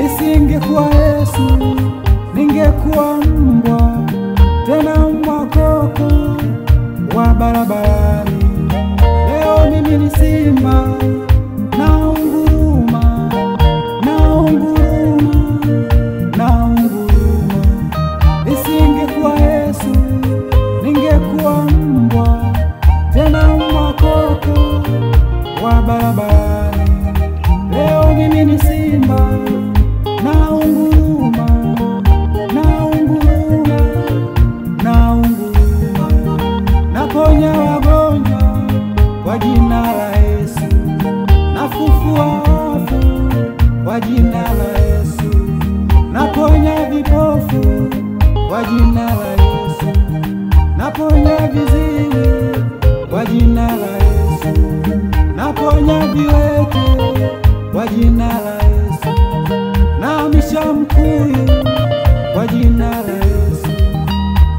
Isingekuwa Yesu ningekuwa mbwa, tena mbwa koko wa barabarani. Leo mimi ni simba naunguruma, naunguruma, naunguruma. Isingekuwa Yesu ningekuwa mbwa, tena mbwa koko wa barabarani. Leo mimi ni simba naunguruma, naunguruma, naunguruma. Naponya wagonjwa kwa jina la Yesu, nafufua wafu kwa jina la Yesu, naponya vipofu kwa jina la Yesu, naponya viziwi kwa jina la Yesu, naponya viwete kwa jina la Yesu, naamisha mkuyu kwa jina la Yesu.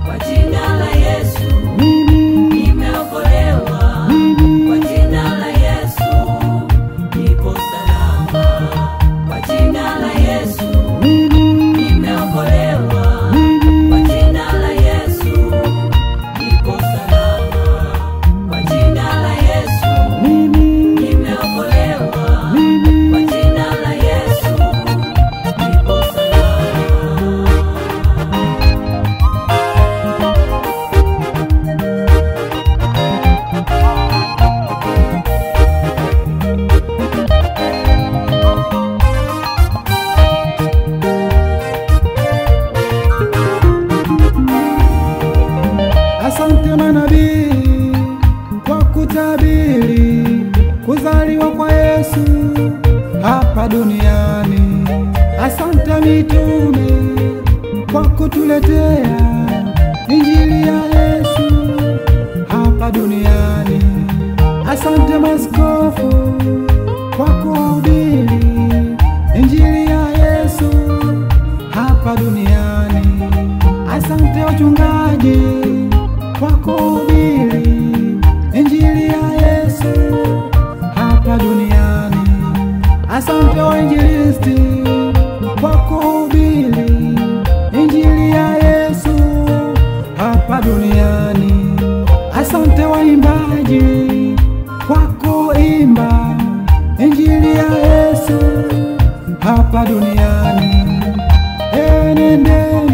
Kwa jina la Yesu Mimi nimeokolewa, kwa jina la Yesu nipo salama, kwa jina la Yesu nimeokolewa, kwa jina la Yesu nipo salama, kwa jina la Yesu nimeokolewa, kwa jina la Yesu nipo salama. Asante manabii kwa kutabiri kuzaliwa kwa Yesu hapa duniani. Asante mitume kwa kutuletea injili ya Yesu hapa duniani. Asante maaskofu kwa kuhubiri injili ya Yesu hapa duniani. Asante wachungaji kwa kuhubiri injili ya Yesu hapa duniani. Asante wainjilisti kwa kuhubiri injili ya Yesu hapa duniani. Asante waimbaji kwa kuimba injili ya Yesu hapa duniani. Nendeni